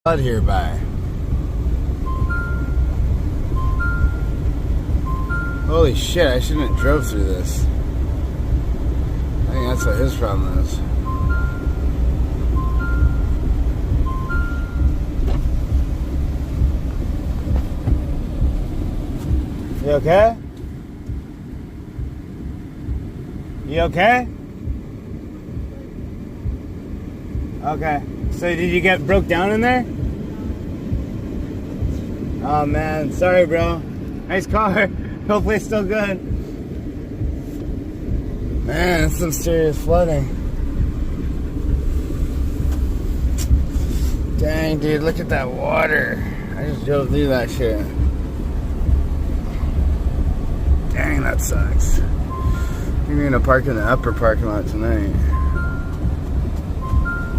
Out here by. Holy shit, I shouldn't have drove through this. I think that's what his problem is. You okay? You okay? Okay. So did you get broke down in there? Oh man, sorry bro. Nice car. Hopefully it's still good. Man, that's some serious flooding. Dang dude, look at that water. I just drove through that shit. Dang, that sucks. You're gonna park in the upper parking lot tonight.